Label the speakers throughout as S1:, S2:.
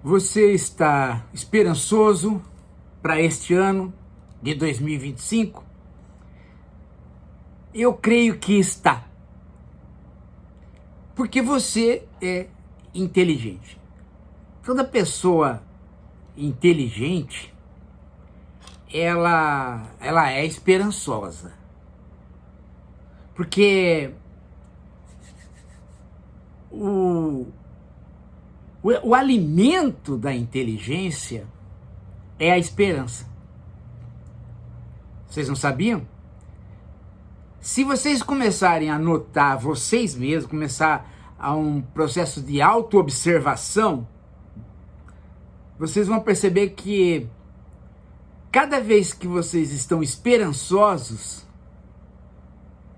S1: Você está esperançoso para este ano de 2025? Eu creio que está. Porque você é inteligente. Toda pessoa inteligente, ela é esperançosa. Porque o alimento da inteligência é a esperança. Vocês não sabiam? Se vocês começarem a notar vocês mesmos, começar a um processo de autoobservação, vocês vão perceber que cada vez que vocês estão esperançosos,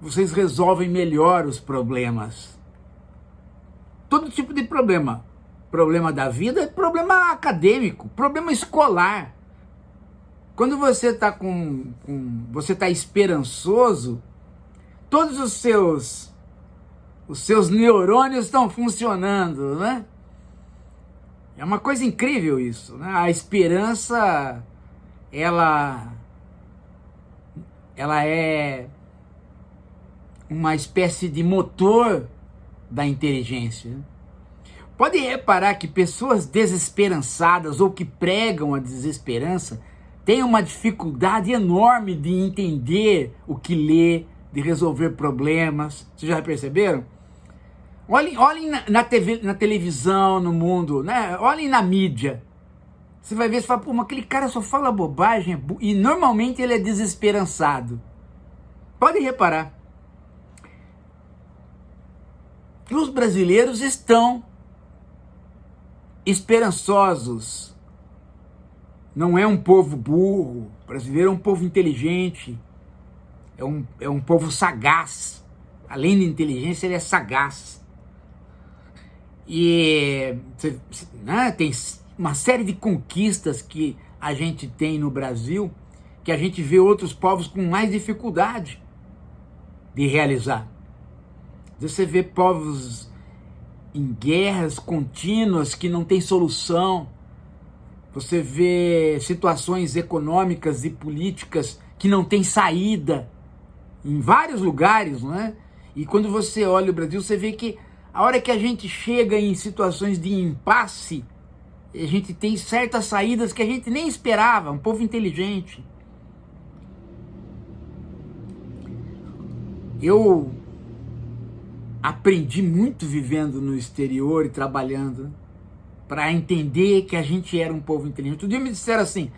S1: vocês resolvem melhor os problemas. Todo tipo de problema. Problema da vida, problema acadêmico, problema escolar. Quando você está você está esperançoso, todos os seus neurônios estão funcionando, né? É uma coisa incrível isso, né? A esperança, ela é uma espécie de motor da inteligência. Pode reparar que pessoas desesperançadas ou que pregam a desesperança têm uma dificuldade enorme de entender o que lê, de resolver problemas. Vocês já perceberam? Olhem na televisão, no mundo, né? Olhem na mídia. Você vai ver, você fala, pô, mas aquele cara só fala bobagem, e normalmente ele é desesperançado. Pode reparar. Os brasileiros estão esperançosos. Não é um povo burro. O brasileiro é um povo inteligente. É um povo sagaz. Além de inteligência, ele é sagaz. E né, tem uma série de conquistas que a gente tem no Brasil, que a gente vê outros povos com mais dificuldade de realizar. Você vê povos em guerras contínuas que não tem solução. Você vê situações econômicas e políticas que não tem saída em vários lugares, não é? E quando você olha o Brasil, você vê que a hora que a gente chega em situações de impasse, a gente tem certas saídas que a gente nem esperava, um povo inteligente. Eu aprendi muito vivendo no exterior e trabalhando para entender que a gente era um povo inteligente. Outro dia me disseram assim,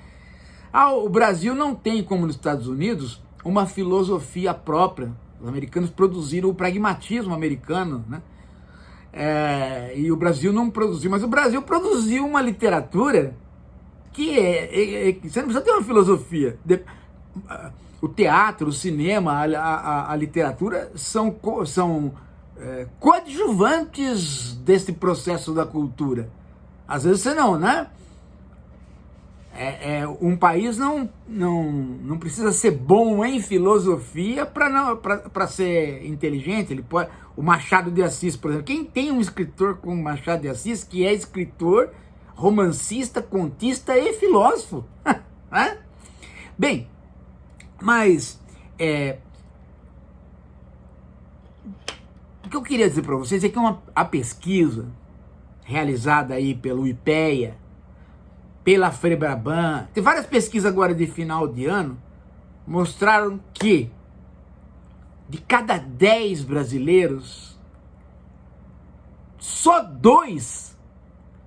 S1: o Brasil não tem, como nos Estados Unidos, uma filosofia própria. Os americanos produziram o pragmatismo americano, né? E o Brasil não produziu, mas o Brasil produziu uma literatura que você não precisa ter uma filosofia. O teatro, o cinema, a literatura são coadjuvantes desse processo da cultura. Às vezes você não, né? Um país não precisa ser bom em filosofia para ser inteligente. Ele pode, o Machado de Assis, por exemplo. Quem tem um escritor como Machado de Assis, que é escritor, romancista, contista e filósofo? Né? Bem, mas o que eu queria dizer para vocês é que a pesquisa realizada aí pelo IPEA, pela Febraban, tem várias pesquisas agora de final de ano, mostraram que de cada 10 brasileiros, só 2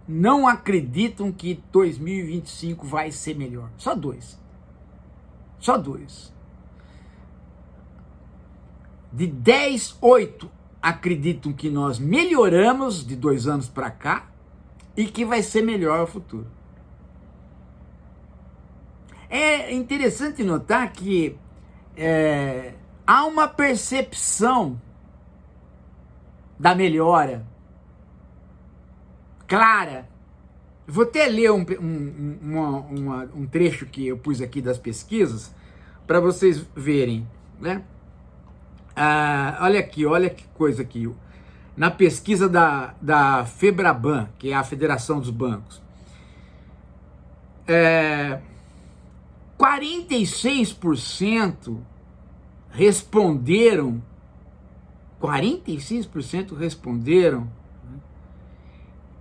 S1: não acreditam que 2025 vai ser melhor. Só 2. Só 2. De 10, 8 acreditam que nós melhoramos de 2 anos para cá e que vai ser melhor o futuro. É interessante notar que há uma percepção da melhora clara. Vou até ler um trecho que eu pus aqui das pesquisas para vocês verem, né? Olha aqui, olha que coisa aqui. Na pesquisa da Febraban, que é a Federação dos Bancos, 46% responderam, 46% responderam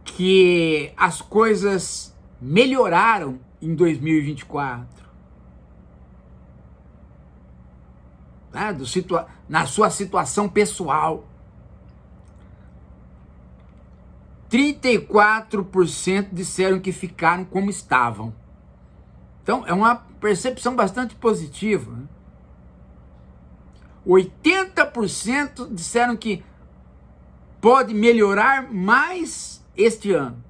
S1: que as coisas melhoraram em 2024. Né? Na sua situação pessoal. 34% disseram que ficaram como estavam. Então, é uma percepção bastante positiva. 80% disseram que pode melhorar mais este ano.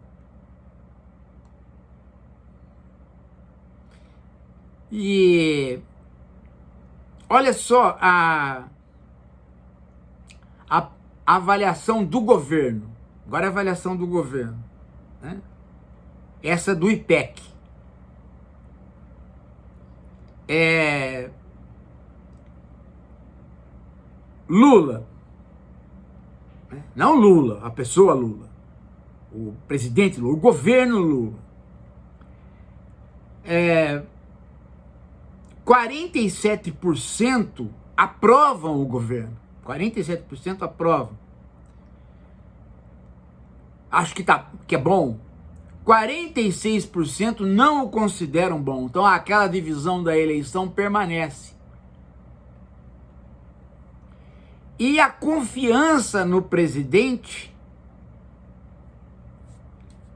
S1: E olha só a avaliação do governo. Agora a avaliação do governo, né? Essa do IPEC. Lula, né? Não Lula, a pessoa Lula, o presidente Lula, o governo Lula. 47% aprovam o governo. 47% aprovam. Acho que é bom. 46% não o consideram bom. Então aquela divisão da eleição permanece. E a confiança no presidente,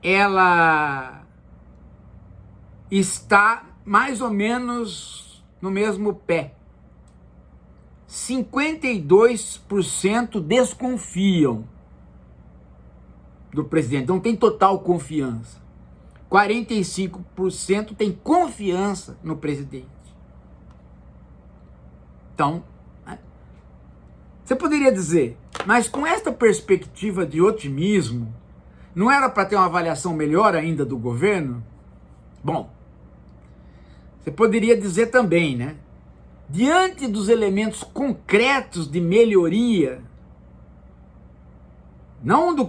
S1: ela está mais ou menos no mesmo pé. 52% desconfiam do presidente, não tem total confiança. 45% tem confiança no presidente. Então, você poderia dizer, mas com esta perspectiva de otimismo, não era para ter uma avaliação melhor ainda do governo? Bom, você poderia dizer também, né? Diante dos elementos concretos de melhoria, não do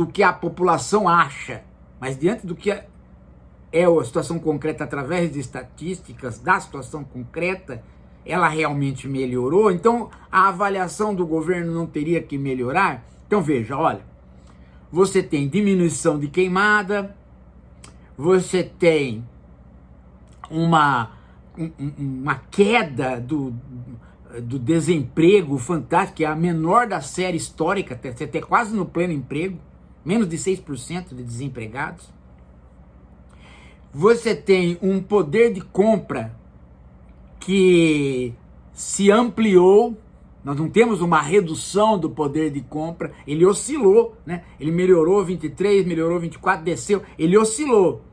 S1: que a população acha, mas diante do que é a situação concreta através de estatísticas da situação concreta, ela realmente melhorou. Então a avaliação do governo não teria que melhorar? Então veja, olha, você tem diminuição de queimada, você tem uma queda do desemprego fantástico, que é a menor da série histórica, você tem quase no pleno emprego, menos de 6% de desempregados. Você tem um poder de compra que se ampliou, nós não temos uma redução do poder de compra, ele oscilou, né? Ele melhorou 23, melhorou 24, desceu, ele oscilou,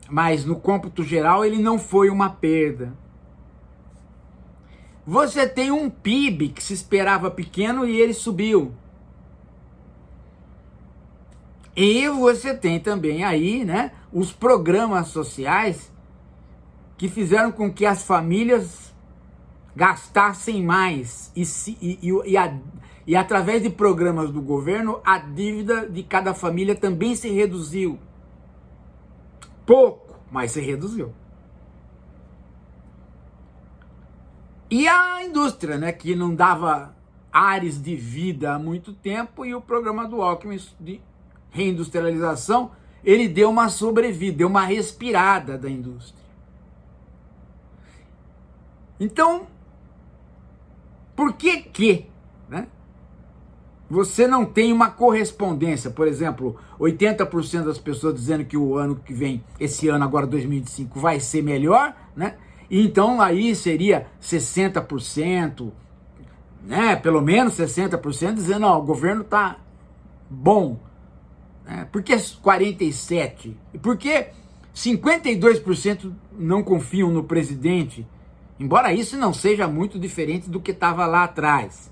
S1: mas no cômputo geral ele não foi uma perda. Você tem um PIB que se esperava pequeno e ele subiu. E você tem também aí, né, os programas sociais que fizeram com que as famílias gastassem mais e através de programas do governo a dívida de cada família também se reduziu. Pouco, mas se reduziu. E a indústria, né, que não dava ares de vida há muito tempo, e o programa do Alckmin de reindustrialização, ele deu uma sobrevida, deu uma respirada da indústria. Então, por que, né, você não tem uma correspondência? Por exemplo, 80% das pessoas dizendo que o ano que vem, esse ano agora 2025, vai ser melhor, né? Então aí seria 60%, né? Pelo menos 60% dizendo, ó, o governo tá bom. Por que 47%? E por que 52% não confiam no presidente? Embora isso não seja muito diferente do que estava lá atrás.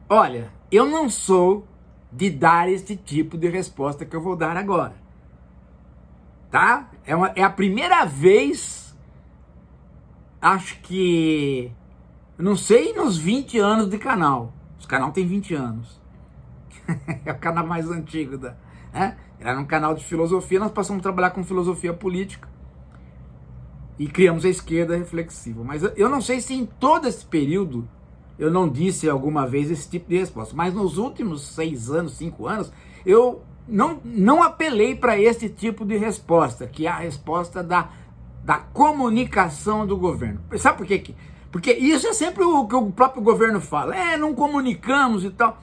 S1: Olha, eu não sou de dar esse tipo de resposta que eu vou dar agora. Tá? É a primeira vez, acho que, não sei, nos 20 anos de canal. O canal tem 20 anos. É o canal mais antigo né? Era um canal de filosofia, nós passamos a trabalhar com filosofia política e criamos a esquerda reflexiva. Mas eu não sei se em todo esse período eu não disse alguma vez esse tipo de resposta, mas nos últimos 6 anos, 5 anos, eu não apelei para esse tipo de resposta, que é a resposta da comunicação do governo. Sabe por quê? Porque isso é sempre o que o próprio governo fala. Não comunicamos e tal.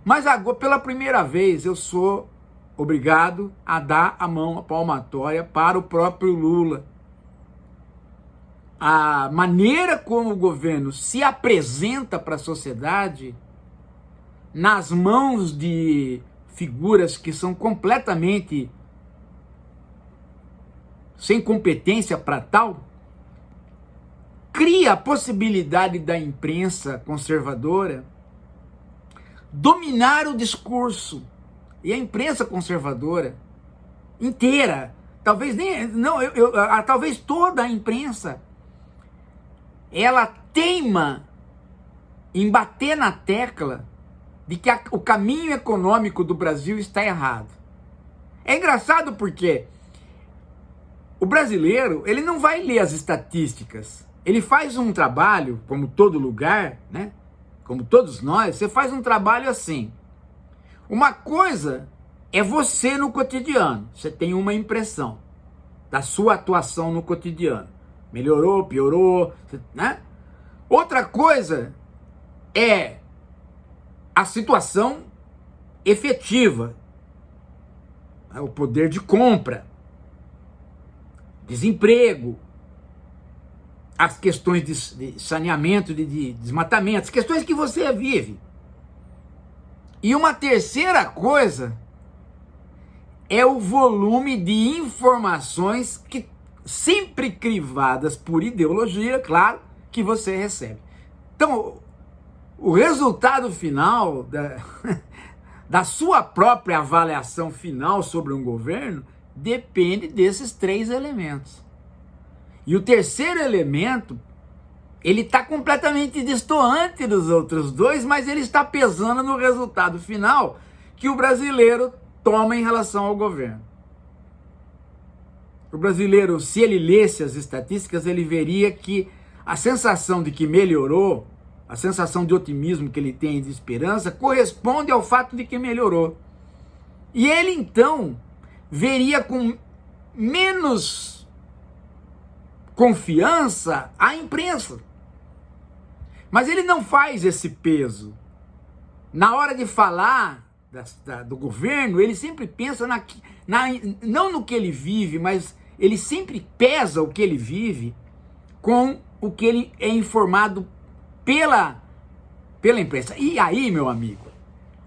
S1: Mas agora, pela primeira vez, eu sou obrigado a dar a mão à palmatória para o próprio Lula. A maneira como o governo se apresenta para a sociedade nas mãos de figuras que são completamente sem competência para tal, cria a possibilidade da imprensa conservadora dominar o discurso. E a imprensa conservadora inteira, talvez talvez toda a imprensa, ela teima em bater na tecla de que o caminho econômico do Brasil está errado. É engraçado porque o brasileiro, ele não vai ler as estatísticas. Ele faz um trabalho, como todo lugar, né? Como todos nós, você faz um trabalho assim. Uma coisa é você no cotidiano. Você tem uma impressão da sua atuação no cotidiano. Melhorou, piorou, né? Outra coisa é a situação efetiva, o poder de compra, desemprego, as questões de saneamento, de desmatamento, as questões que você vive. E uma terceira coisa é o volume de informações que sempre crivadas por ideologia, claro, que você recebe. Então, o resultado final da sua própria avaliação final sobre um governo depende desses 3 elementos. E o terceiro elemento, ele está completamente destoante dos outros 2, mas ele está pesando no resultado final que o brasileiro toma em relação ao governo. O brasileiro, se ele lesse as estatísticas, ele veria que a sensação de que melhorou, a sensação de otimismo que ele tem, de esperança, corresponde ao fato de que melhorou. E ele, então, veria com menos confiança a imprensa. Mas ele não faz esse peso. Na hora de falar do governo, ele sempre pensa não no que ele vive, mas ele sempre pesa o que ele vive com o que ele é informado pela imprensa. E aí, meu amigo,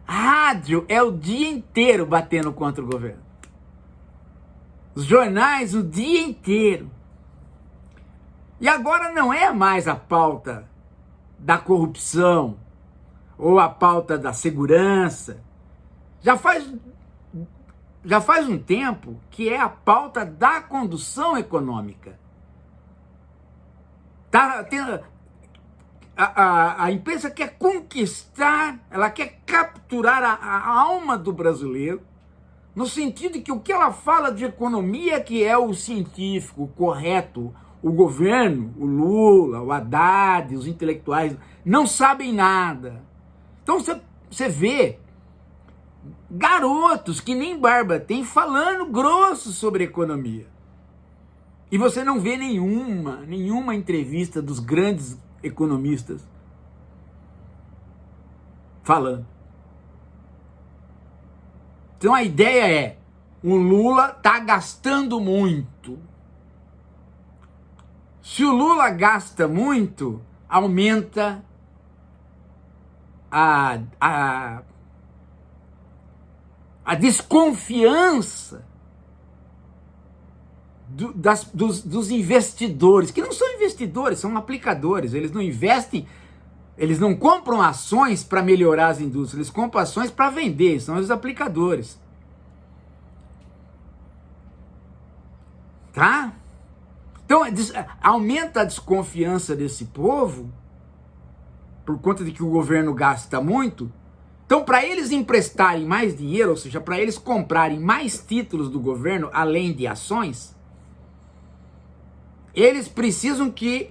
S1: a rádio é o dia inteiro batendo contra o governo. Os jornais o dia inteiro. E agora não é mais a pauta da corrupção ou a pauta da segurança. Já faz um tempo que é a pauta da condução econômica. A imprensa quer conquistar, ela quer capturar a alma do brasileiro, no sentido de que o que ela fala de economia que é o científico, o correto, o governo, o Lula, o Haddad, os intelectuais, não sabem nada. Então você vê garotos que nem barba tem falando grosso sobre economia. E você não vê nenhuma entrevista dos grandes economistas falando. Então a ideia é, o Lula está gastando muito. Se o Lula gasta muito, aumenta a desconfiança dos investidores, que não são investidores, são aplicadores. Eles não investem, eles não compram ações para melhorar as indústrias, eles compram ações para vender, são os aplicadores. Tá? Então, aumenta a desconfiança desse povo, por conta de que o governo gasta muito, Então, para eles emprestarem mais dinheiro, ou seja, para eles comprarem mais títulos do governo, além de ações, eles precisam que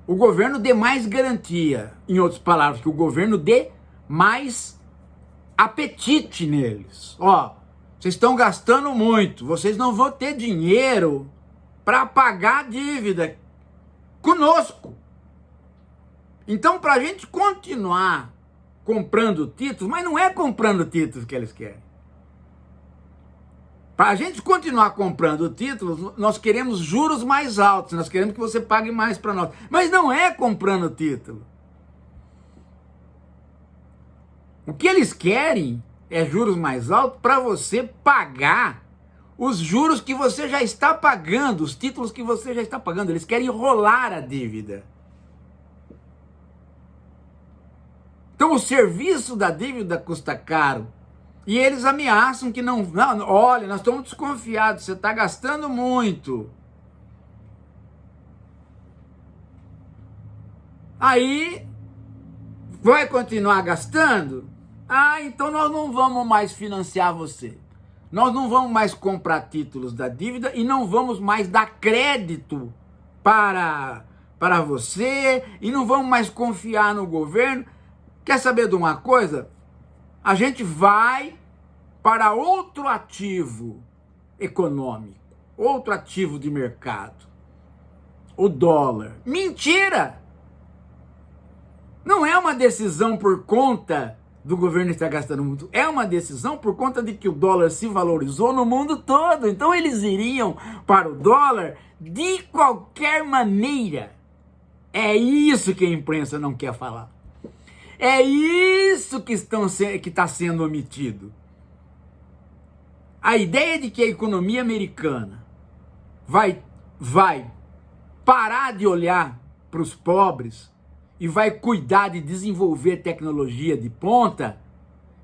S1: o governo dê mais garantia. Em outras palavras, que o governo dê mais apetite neles. Ó, vocês estão gastando muito, vocês não vão ter dinheiro para pagar a dívida conosco. Então, para a gente continuar comprando títulos, mas não é comprando títulos que eles querem. Para a gente continuar comprando títulos, nós queremos juros mais altos, nós queremos que você pague mais para nós. Mas não é comprando título. O que eles querem é juros mais altos para você pagar os juros que você já está pagando, os títulos que você já está pagando. Eles querem enrolar a dívida. Então o serviço da dívida custa caro. E eles ameaçam que não, olha, nós estamos desconfiados, você está gastando muito. Aí, vai continuar gastando? Então nós não vamos mais financiar você. Nós não vamos mais comprar títulos da dívida e não vamos mais dar crédito para você e não vamos mais confiar no governo. Quer saber de uma coisa? A gente vai para outro ativo econômico, outro ativo de mercado, o dólar. Mentira! Não é uma decisão por conta do governo estar gastando muito, é uma decisão por conta de que o dólar se valorizou no mundo todo. Então eles iriam para o dólar de qualquer maneira. É isso que a imprensa não quer falar. É isso que está sendo omitido. A ideia de que a economia americana vai parar de olhar para os pobres e vai cuidar de desenvolver tecnologia de ponta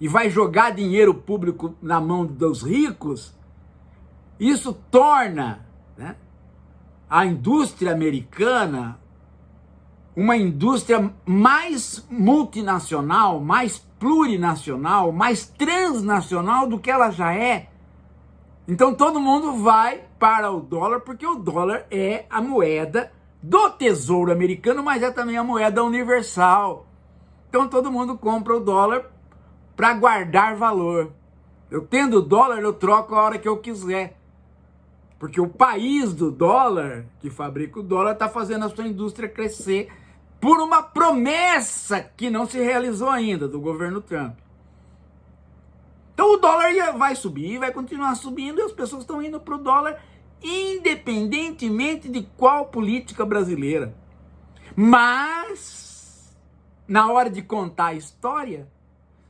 S1: e vai jogar dinheiro público na mão dos ricos, isso torna, né, a indústria americana uma indústria mais multinacional, mais plurinacional, mais transnacional do que ela já é. Então todo mundo vai para o dólar, porque o dólar é a moeda do Tesouro Americano, mas é também a moeda universal. Então todo mundo compra o dólar para guardar valor. Eu tendo o dólar, eu troco a hora que eu quiser. Porque o país do dólar, que fabrica o dólar, está fazendo a sua indústria crescer por uma promessa que não se realizou ainda do governo Trump. Então o dólar vai subir, vai continuar subindo, e as pessoas estão indo para o dólar independentemente de qual política brasileira. Mas, na hora de contar a história,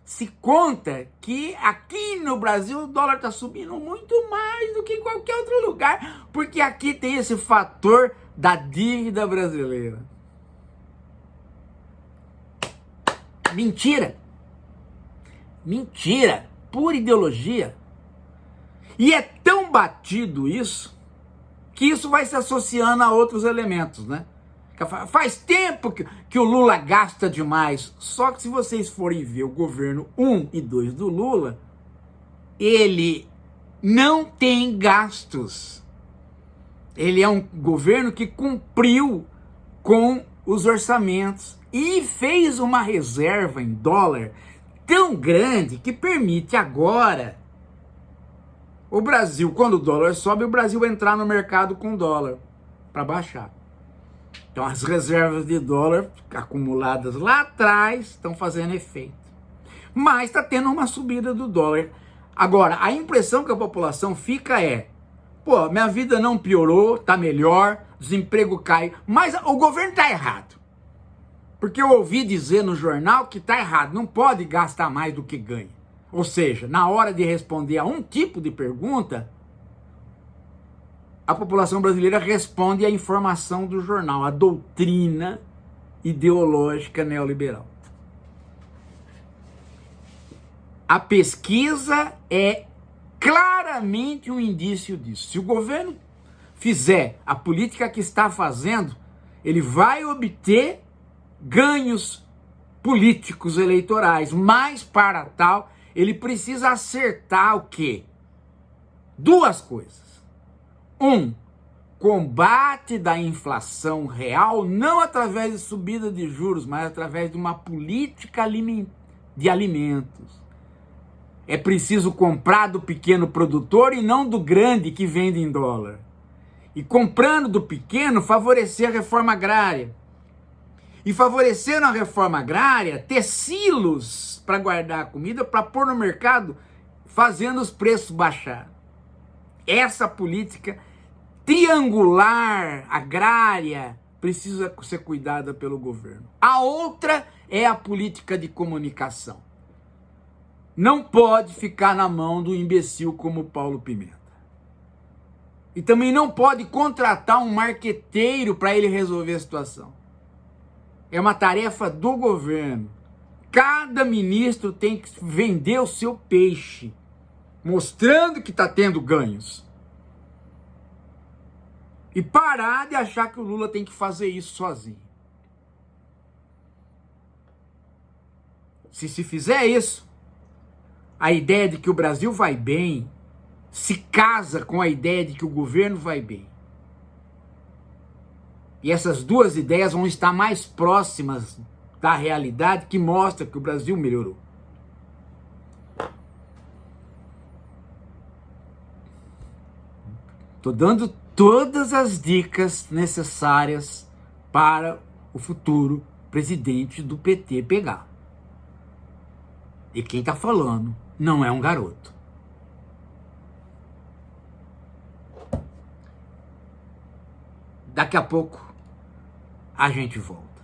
S1: se conta que aqui no Brasil o dólar está subindo muito mais do que em qualquer outro lugar, porque aqui tem esse fator da dívida brasileira. Mentira! Mentira! Pura ideologia. E é tão batido isso, que isso vai se associando a outros elementos, né? Faz tempo que o Lula gasta demais. Só que se vocês forem ver o governo 1 e 2 do Lula, ele não tem gastos. Ele é um governo que cumpriu com os orçamentos e fez uma reserva em dólar tão grande que permite agora o Brasil, quando o dólar sobe, o Brasil entrar no mercado com dólar para baixar. Então as reservas de dólar acumuladas lá atrás estão fazendo efeito. Mas está tendo uma subida do dólar. Agora, a impressão que a população fica é: pô, minha vida não piorou, tá melhor, desemprego cai, mas o governo está errado. Porque eu ouvi dizer no jornal que está errado, não pode gastar mais do que ganha. Ou seja, na hora de responder a um tipo de pergunta, a população brasileira responde à informação do jornal, a doutrina ideológica neoliberal. A pesquisa é claramente um indício disso. Se o governo fizer a política que está fazendo, ele vai obter ganhos políticos eleitorais, mas para tal ele precisa acertar o quê? Duas coisas. Combate da inflação real, não através de subida de juros, mas através de uma política de alimentos. É preciso comprar do pequeno produtor e não do grande que vende em dólar. E comprando do pequeno, favorecer a reforma agrária. E favorecendo a reforma agrária, ter silos para guardar a comida, para pôr no mercado, fazendo os preços baixar. Essa política triangular agrária precisa ser cuidada pelo governo. A outra é a política de comunicação. Não pode ficar na mão do imbecil como Paulo Pimenta. E também não pode contratar um marqueteiro para ele resolver a situação. É uma tarefa do governo. Cada ministro tem que vender o seu peixe, mostrando que está tendo ganhos. E parar de achar que o Lula tem que fazer isso sozinho. Se fizer isso, a ideia de que o Brasil vai bem se casa com a ideia de que o governo vai bem. E essas duas ideias vão estar mais próximas da realidade, que mostra que o Brasil melhorou. Estou dando todas as dicas necessárias para o futuro presidente do PT pegar. E quem está falando não é um garoto. Daqui a pouco a gente volta.